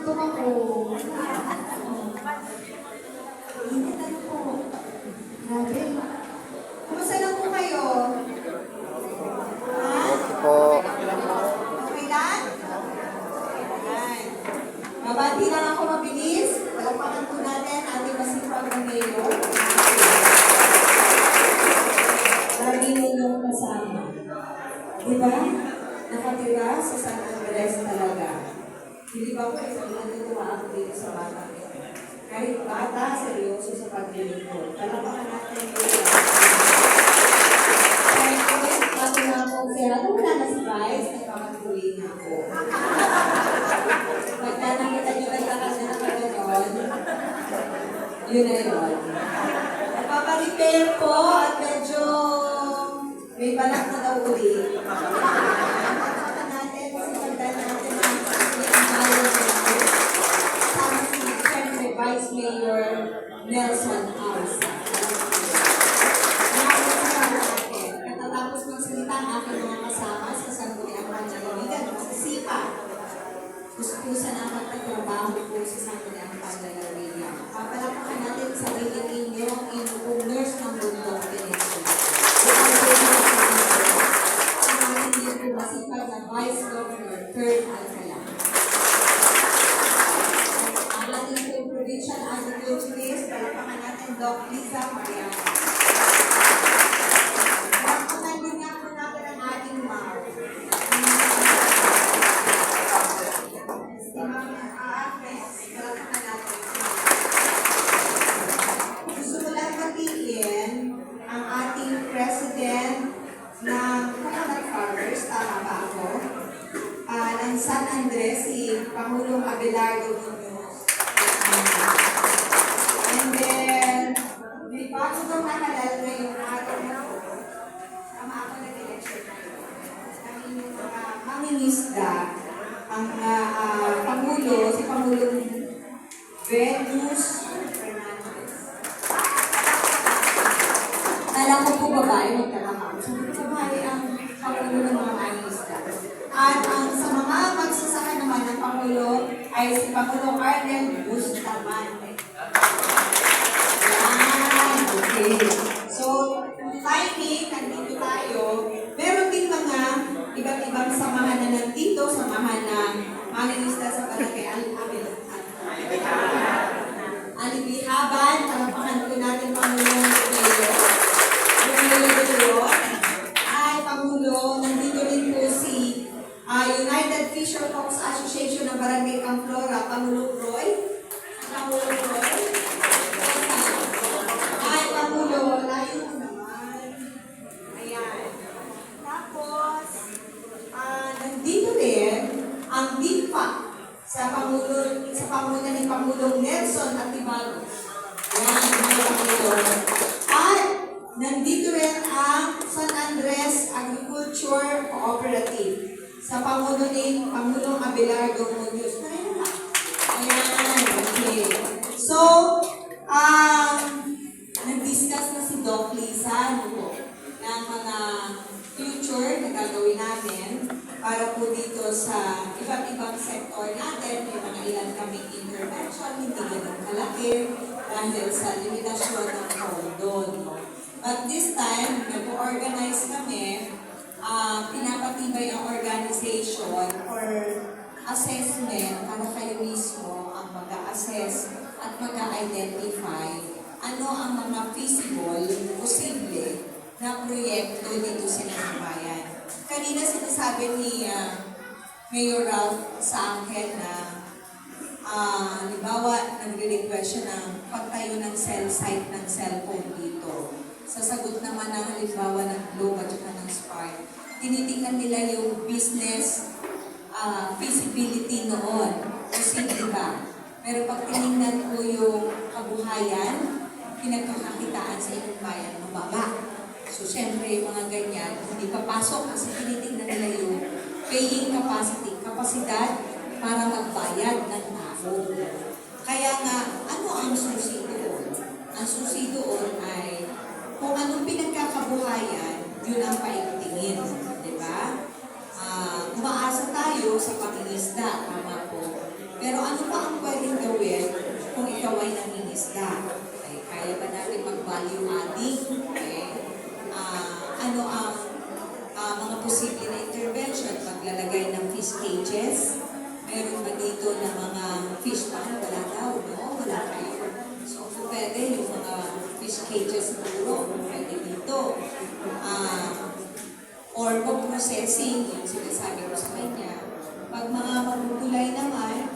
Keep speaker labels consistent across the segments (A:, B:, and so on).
A: Gutom ako. Init ano po. Grabe. Kumusta na po kayo? Ha? Okay lang? Ayan. Mabati lang ako mabilis. Palagpakan po natin ating masipag na mayor. Lagi ninyong kasama. Diba? Nakatira sa San Andres talaga. Hindi ba po isang natutuwa ako dito sa bata? Kahit bata, seryoso sa paglilingkod. Palagpakan natin yun. Kahit ako na ako, kaya wala na si Vice, nagpapatuloy na ako. Pagka nakita nyo naglakas na nakaganon, yun na yun. Nagpaparepair po at medyo may balak na daw uli. Pagpapakan natin, sipagdan natin ang bayan natin. Kasama si Siyempre Vice Mayor Nelson Alsa. Katatapos magsalita ang aking mga kasama sa Sangguniang Panlalawigan. Masisipa. Gusto-gusan ang pagtatrabaho po sa Sangguniang Panlalawigan. Papalapakan natin sa sarili ninyo ang inyong nurse ng bundok Peninsula. Ang ating hindi masipag na Vice Governor Kurt Alcala. Ang ating provincial agriculturist, palapakan natin Doc Liza Mariano. Palapakan din nga po natin ang ating MAR. Si Ma'am Aafes, palapakan natin. Gusto ko lang batiin ang ating president ng Coconut Farmers, tama ba ako? Ng San Andres, si Pangulong Abelardo Muñoz. And then, may bago daw nakalal ngayong araw na po. Tama ako nag-election na yun. Ang inyong mga mangingisda, ang Pangulo, si Pangulong Venus Fernandez. Alam ko po babae, magkakakaon. So, babae ang Pangulo ng mga mangingisda. At ang sa mga magsasaka naman ng Pangulo ay si Pangulong Arnel Bustamante. Yan, okay. So, timing, nandito tayo. Meron din mga iba't ibang samahan na nandito, samahan ng mangingisda sa Barangay Alibihaban. Talapakan po natin Pangulong Mayor. Ay, Pangulo, nandito rin po si United Fisher Folks Association ng Barangay Camflora, Pangulo Roy. Pangulo Roy. Ay, Pangulo, layo mo naman. Ayan. Tapos, nandito rin ang DIPA sa pamuna ni Pangulong Nelson Atibago. Ayan, mga Pangulo. At nandito rin ang San Andres Agriculture Cooperative sa pamuno ni Pangulong Abelardo Muñoz. Ayan, okay. So, nag-discuss na si Doc Liza ng mga future na gagawin namin para po dito sa iba't ibang sektor natin. May mga ilan kaming intervention, hindi ganun kalaki dahil sa limitasyon ng pondo. But this time, nag-organize kami, pinapatibay ang organization for assessment para kayo mismo ang mag-assess at mag-identify ano ang mga feasible, posible na proyekto dito sa bayan. Kanina sinasabi ni Mayor Ralph sa akin na halimbawa, nagre-request siya ng pagtayo ng cell site ng cellphone dito. Sasagot naman ng halimbawa ng Globe at saka ng Spark. Tinitingnan nila yung business feasibility noon. Kasi diba? Pero pag tinignan ko yung kabuhayan, pinagkakakitaan sa inyong bayan, mababa. So, syempre, yung mga ganyan, hindi papasok kasi tinitingnan nila yung paying capacity, kapasidad para magbayad ng tao. Kaya nga, ano ang susi doon? Ang susi doon ay kung anong pinagkakabuhayan, yun ang paigtingin. Diba? Umaasa tayo sa pangingisda, tama po. Pero ano pa isda. Okay? Kaya ba natin mag-value adding? Okay? Ano ang mga posible na intervention? Paglalagay ng fish cages? Meron ba dito na mga fish pond? Wala daw, no? Wala kayo. So, kung pwede, yung mga fish cages siguro, pwede dito. Or processing, yung sinasabi ko sa kanya. Pag mga magugulay naman,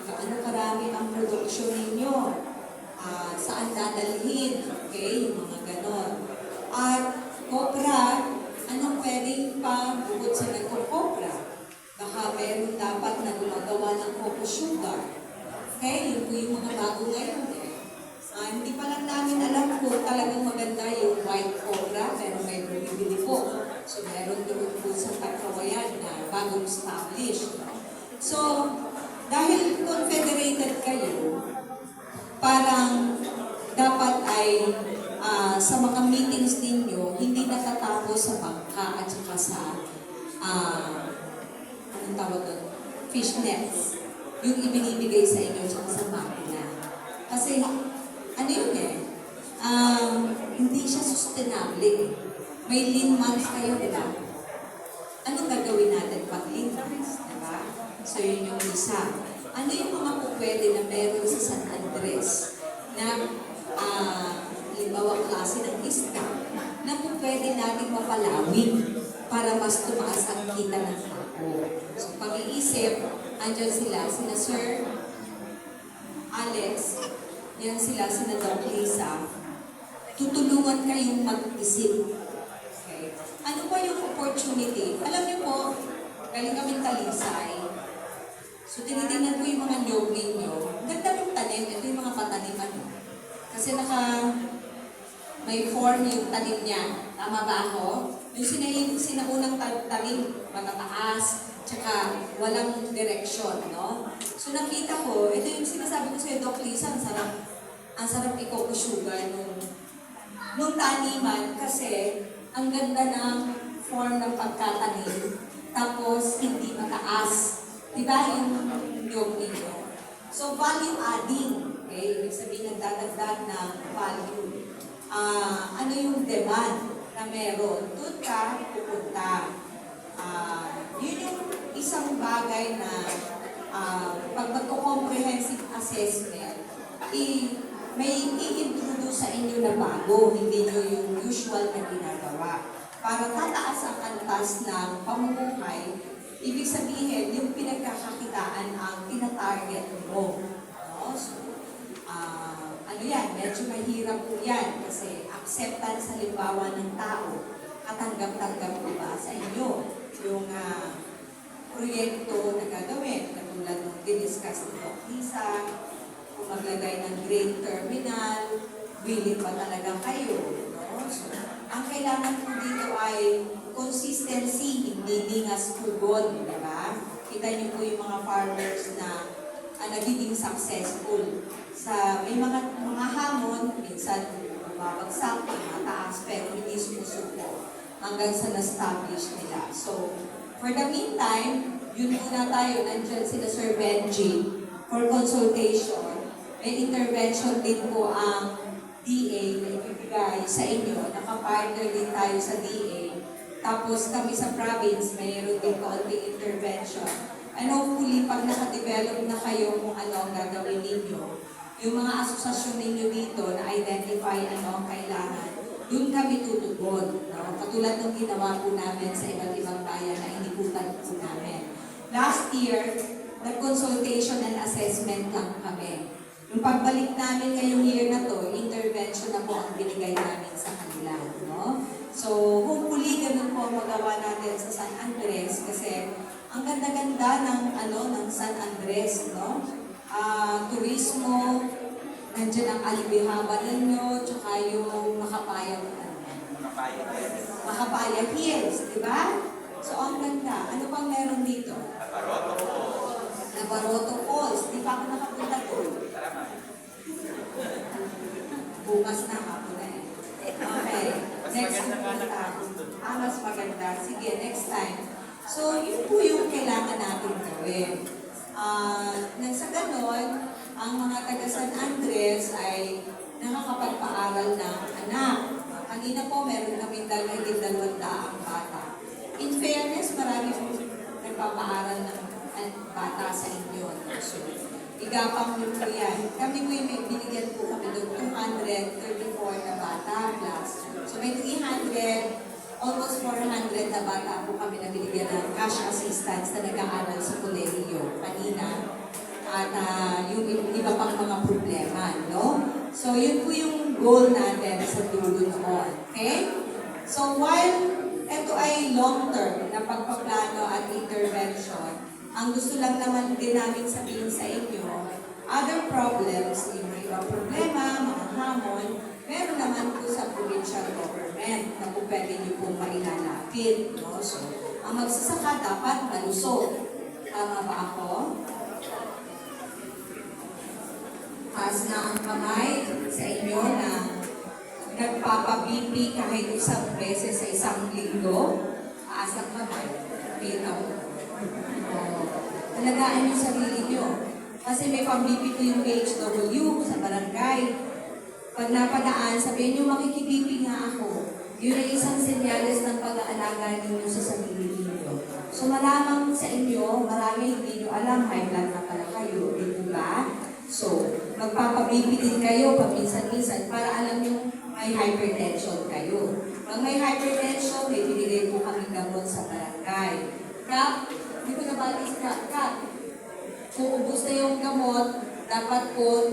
A: kaano karami ang produksyon ninyo? Saan dadalhin? Okay, yung mga ganon. At kopra, anong pwedeng pa bukod sa nagkukopra? Baka meron dapat na gumagawa ng coco sugar. Okay, yun po yung mga bago ngayon eh. Hindi pa lang namin alam kung talagang maganda yung white cobra, pero may bumibili po. So meron doon po sa Pagkawayan na bagong established. So, dahil confederated kayo, parang dapat ay sa mga meetings ninyo, hindi natatapos sa bangka at saka sa anong tawag doon? Fish nets. Yung ibinibigay sa inyo sa makina. Kasi, ano yun eh? Hindi siya sustainable. May lean months kayo, di ba? Anong gagawin natin pag lean months, di ba? So, yun yung isa. Ano yung mga pupwede na meron sa San Andres na limbawa klase ng isda na pupwede natin mapalawin para mas tumaas ang kita ng tao. So, pag-iisip, andyan sila Sir Alex, yan sila, Doc Lisa, tutulungan kayong mag-isip. Okay. Ano ba yung opportunity? Alam niyo po, galing kami Talisay. So, tinitingnan ko yung mga nyog ninyo. Ganda ng tanim. Ito yung mga pataniman. Kasi may form yung tanim niya. Tama ba ako? Yung sinaunang tanim, matataas, tsaka walang direksyon, no? So, nakita ko, ito yung sinasabi ko sa'yo, Doc Lisa, ang sarap i-coco sugar nung taniman kasi ang ganda ng form ng pagkatanim, tapos hindi mataas. Diba yung nyog ninyo? So, value adding. Okay? Ibig sabihin, nagdadagdag ng value. Ano yung demand na meron? Doon ka pupunta. Yun yung isang bagay na pag magko-comprehensive assessment, may i-introduce sa inyo na bago, hindi nyo yung usual na ginagawa. Para tataas ang antas ng pamumuhay, ibig sabihin, yung pinagkakakitaan ang tinatarget mo. No? So, ano yan, medyo mahirap po yan kasi acceptance halimbawa ng tao, katanggap-tanggap po ba sa inyo yung proyekto na gagawin, katulad ng diniscuss ni Doc Lisa, kung maglagay ng grain terminal, willing ba talaga kayo? No? So, ang kailangan po dito ay consistency, hindi dingas pugod, di ba? Kita niyo po yung mga farmers na nagiging successful. May mga hamon, minsan mababagsak, mataas, pero hindi sumusuko hanggang sa na-establish nila. So, for the meantime, yun muna tayo, nandiyan sila Sir Benji for consultation. May intervention din po ang DA na ibibigay sa inyo. Nakapartner din tayo sa DA. Tapos kami sa province, mayroon din konting intervention. And hopefully, pag nakadevelop na kayo kung ano ang gagawin ninyo, yung mga asosasyon ninyo dito na identify ano ang kailangan, yun kami tutugon. No? Katulad ng ginawa po namin sa iba't ibang bayan na inikutan po namin. Last year, nag-consultation and assessment lang kami. Yung pagbalik namin ngayong year na to, intervention na po ang binigay namin sa kanila. No? So, hopefully, ganun po magawa natin sa San Andres kasi ang ganda-ganda ng San Andres, no? Turismo, nandiyan ang Alibihaba ninyo, tsaka yung Makapaya Hills, di ba? So, ang ganda. Ano pang meron dito? Nabaroto Falls. Di pa ako nakapunta doon. Bukas na ako na eh. Okay. Next pupunta. Mas maganda. Sige, next time. So, yun po yung kailangan natin gawin. Nang sa ganon, ang mga taga San Andres ay Kanina po, meron kami higit 200 bata. In fairness, marami po nagpapaaral ng bata sa inyo. So, igapang nyo po yan. Kami po yung may binigyan po kami doon 234 na bata plus. So may 300, almost 400 na bata po kami na binigyan ng cash assistance na nag-aaral sa kolehiyo kanina. At yung iba pang mga problema, no? So yun po yung goal natin sa dulo noon. Okay? So while ito ay long-term na pagpaplano at intervention, ang gusto lang naman din namin sabihin sa inyo, other problems, yung ibang problema, mga hamon, meron naman po sa provincial government na po pwede nyo po mailalapit. No? So, ang magsasaka dapat malusog. Tama ba ako? Taas na ang kamay sa inyo na nagpapa-BP kahit isang beses sa isang linggo. Taas ang kamay. Kita mo. Alagaan yung sarili nyo. Kasi may pang-BP po yung PHW sa barangay. Pag napadaan, sabihin nyo, makikibp nga ako. Yun ay isang senyales ng pag-aalaga ninyo sa sarili ninyo. So malamang sa inyo, marami hindi nyo alam, high blood na pala kayo, di ba? So, magpapabp din kayo paminsan-minsan para alam nyo may hypertension kayo. Pag may hypertension, may binigay po kami gamot sa barangay. Kap, hindi ko nabalis ka. Kung ubos na yung gamot, dapat po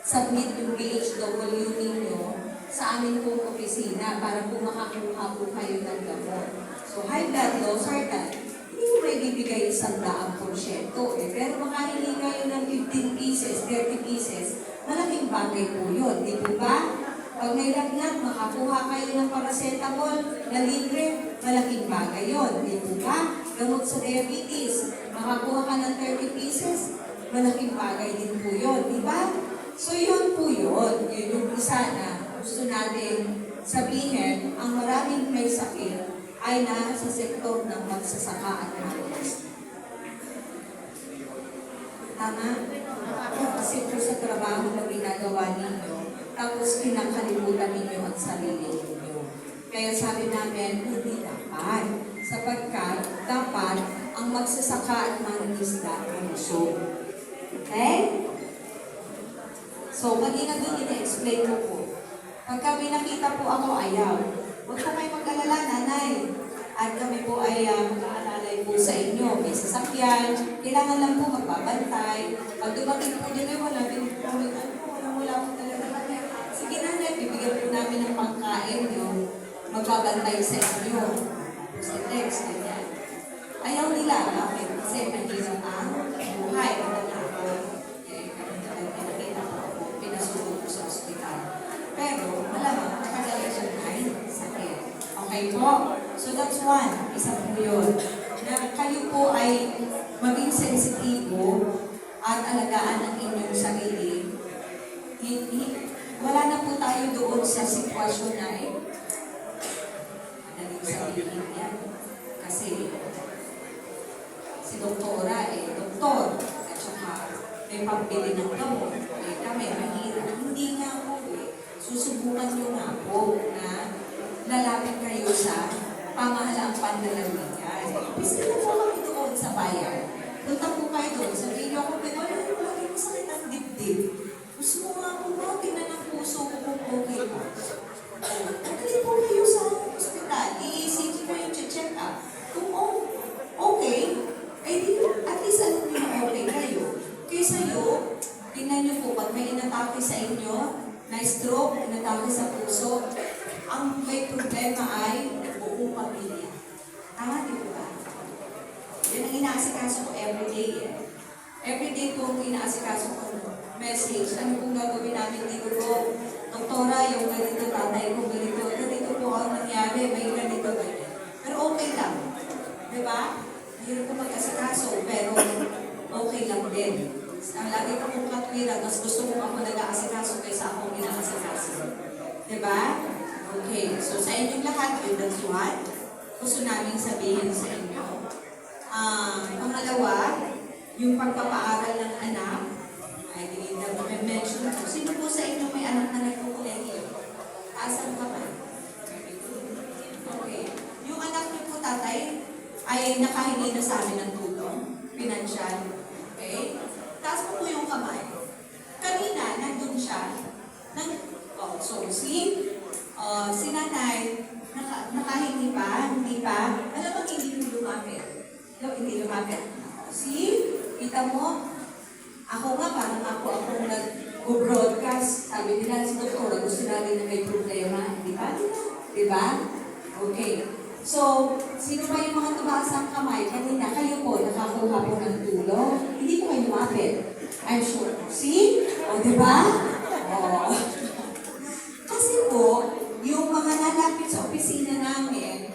A: submit yung BHW ninyo sa amin pong opisina para po makakuha po kayo ng gamot. So, high blood low, certain, hindi mo may bibigay 100%. Pero makahingi kayo ng 15 pieces, 30 pieces, malaking bagay po yun, di po ba? Pag may lagnat, makakuha kayo ng paracetamol na libre, malaking bagay yun, di po ba? Gamot sa diabetes, makakuha ka ng 30 pieces, malaking bagay din po yun, di ba? So yun po yun. Yun yung isa na gusto natin sabihin, ang maraming may sakit ay nasa sektor ng magsasaka at harvest. Tama? Kasi po sa trabaho na ginagawa ninyo, tapos kinakalimutan ninyo ang sarili ninyo. Kaya sabi namin, hindi dapat. Sapagkat dapat ang magsasaka at mangingisda ay malusog. Okay? So, kanina doon ina-explain ko po. Pag kami nakita po ako, ayaw. Huwag po kayo mag-alala, nanay. At kami po ay mag-aalalay po sa inyo. May sasakyan. Kailangan lang po magbabantay. Pag dumating po din ay wala din po kami. Wala po talaga. Sige nanay, bibigyan po namin ng pangkain yung magbabantay sa inyo. Sa text, ganyan. Ayaw nila, bakit? Kasi mahirap ang buhay. Pero, malamang, nakagala siya ay sakit. Okay po? So that's one. Isa po yun. Na kayo po ay maging sensitibo at alagaan ang inyong sarili. Wala na po tayo doon sa sitwasyon na madaling sabihin yan. Kasi si doktora doktor. At saka may pambili ng gamot. Kami, mahirap. Hindi nga po susubukan nyo nga po na lalapit kayo sa pamahalaang panlalawigan. Kasi na po kami doon sa bayan. Punta po kayo doon. Sabihin nyo ako, wala yung masakit ang dibdib. Gusto mo nga po ba? Tingnan ang puso ko kung okay po. Pagkali po kayo sa hospital. I-ECG ko yung check up. Kung okay, ay di at least alam nyo okay kayo. Kaysa yun, tingnan nyo po, pag may inatake sa inyo, na stroke, inatake sa puso, ang may problema ay buong pamilya. Tama, di ba? Yan ang inaasikaso ko everyday. Everyday po ang inaasikaso ko message. Ano pong gagawin namin dito po? Doktora, yung ganito, tatay ko ganito po ang nangyari, may ganito. Pero okay lang. Di ba? Hirap ko mag-asikaso, pero okay lang din. Ang lagi ko kong katwira, mas gusto mo ako nag-aasikaso kaysa akong ina-asikaso. Diba? Okay. So, sa inyong lahat, that's what gusto namin sabihin sa inyo. Pangalawa, yung pagpapaaral ng anak, ay na-mention ko. Sino po sa inyo may anak na nagkukulehiyo? Taas ang kamay. ay nakahingi na sa amin ng tulong, pinansyal. Okay? Taas mo po yung kamay. Kanina, nandun siya. So, si nanay, nakahingi pa, hindi pa. Alam mo, hindi mo lumapit. No, hindi lumapit. Kita mo, ako nga, parang ako nag-broadcast. Sabi nila, si doktora, gusto namin na may problema. Di ba? Di ba? Okay. So, sino ba yung mga tumaas ang kamay? Kanina, kayo po, nakakuha po ng tulong. Hindi po kayo lumapit. I'm sure. O, di ba? O. Kasi po, yung mga nalapit sa opisina namin,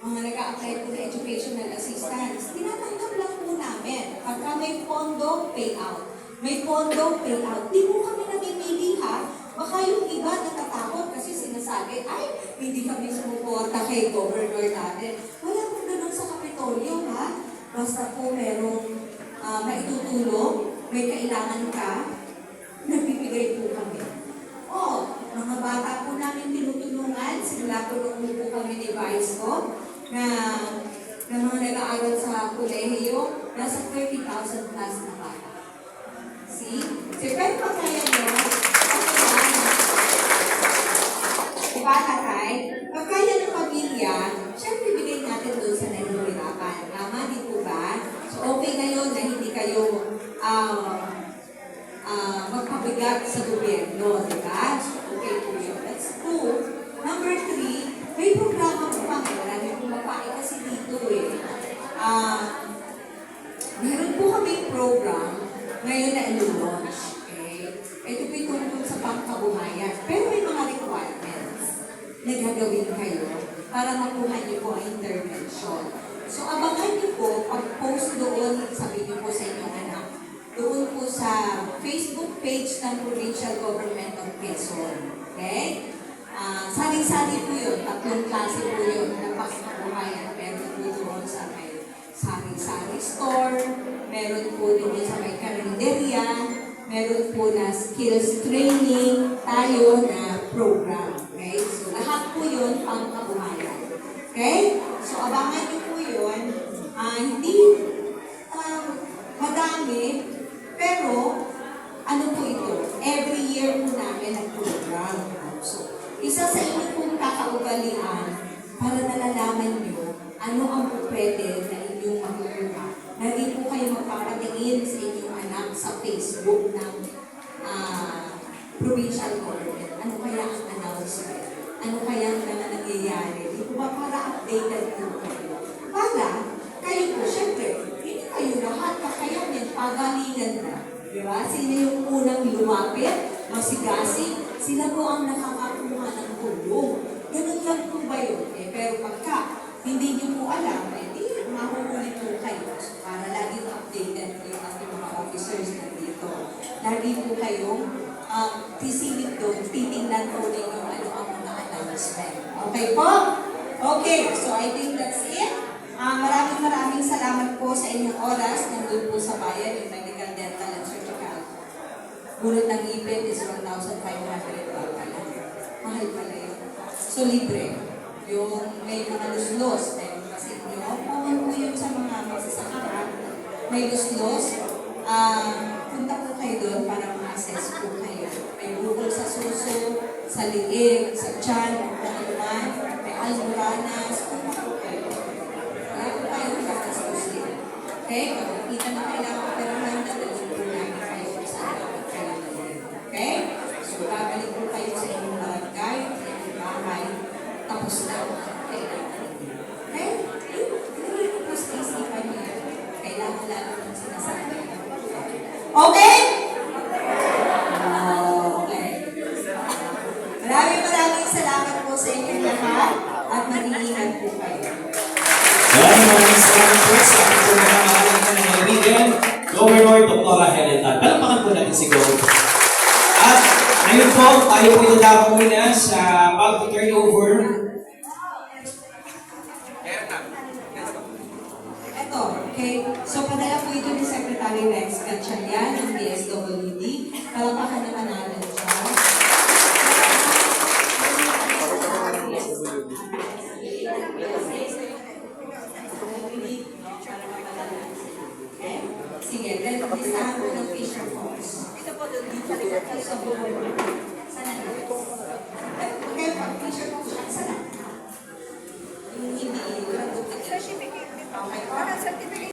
A: mga nag-a-apply po na educational assistance, tinatanggap lang po namin. Pagka may pondo, payout. May pondo, payout. Di po kami namimili ha. Baka yung iba natatakot kasi sinasabi, ay, hindi kami sumuporta kay governor natin. Wala po ganun sa Kapitolyo ha. Basta po merong maitutulong, may kailangan ka, nagbibigay po kami. Mga bata po namin tinutulungan, simula po nung po kami ni Vice ko, na mga nag-aaral sa kolehiyo, nasa 30,000 plus na bata. Pero pag kaya nyo, diba tatay? Pag kaya ng pamilya, syempre bigay natin doon sa nahihirapan. Tama, di po ba? So okay na yun na hindi kayo magpabigat sa gobyerno, di ba? Okay po yun. That's two. Number 3, may programa po kami. Marami po mapain kasi dito eh. Meron po kami program ngayon na ilo-launch. Okay? Ito po itungkol sa pangkabuhayan. Pero may mga requirements na gagawin kayo para makuha niyo po ang intervention. So abangan niyo po, pag-post doon, sabi niyo po sa inyong anak, doon po sa Facebook page ng Provincial Government of Quezon. Okay? Sari-sari po yun. 3 klase po yun ng pangkabuhayan. Meron po doon sa may sari-sari store, meron po din sa may karinderya, meron po na skills training tayo na program. Okay? So lahat po yun pangkabuhayan. Okay? So abangan niyo po yun. Hindi madami, pero ano po ito? Every year po namin ang program. So, isa sa inyong pong kakaugalian para nalalaman nyo ano ang pwede na inyong makukuha. Lagi po kayo magpapatingin sa inyong anak sa Facebook ng provincial government. Ano kaya ang announcement? Ano kaya ang nangyayari? Di po ba para updated po kayo? Para kayo po, syempre, hindi kayo lahat kakayanin, pagalingan na. Diba? Sino yung unang lumapit, masigasig, sila po ang nakakakuha ng tulong. Ganun lang po ba yun? Pero pagka hindi niyo po alam, di mahuhuli po kayo. So, para laging updated yung ating mga officers na dito. Lagi po kayong tisilip doon, titingnan po ninyo ano ang mga announcement. Okay po? Okay, so I think that's it. Maraming salamat po sa inyong oras nandun po sa bayan, yung medical, dental, and surgical. Bunot ng ipin is 1,500 pala. Mahal pala yun. So, libre. Yung may mga luslos, kasi yung po yun sa mga magsasaka, may luslos, punta po kayo doon para ma-assess po kayo. May bukol sa suso, sa liig, sa tiyan, may almoranas, punta po kayo. Wala po kayo magkakasusin. Okay? Pag kita na kailangan operahan, dadalhin po namin kayo sa dapat kailangan. Okay? So, babalik po kayo sa inyong barangay, sa inyong bahay, tapos na kailangan. Okay? Hindi po sa isipan niya. Kailangan lalo ng sinasabi. Okay? Okay. Maraming salamat po sa inyong lahat at mag-iingat po kayo.
B: Maraming salamat po sa ating po nakamahalang na kaibigan, Governor Dr. Helen Tan. Palakpakan po natin si Gov. At ngayon po, tayo po ilalako muna sa pag-turnover.
A: Ito, okay? So, padala po ito ni Secretary Rex Gatchalian ng DSWD. Palakpakan naman natin siya. Sige, listahan ko ng Fisher Falls.
C: Ito po doon sa likod. Sa buwan.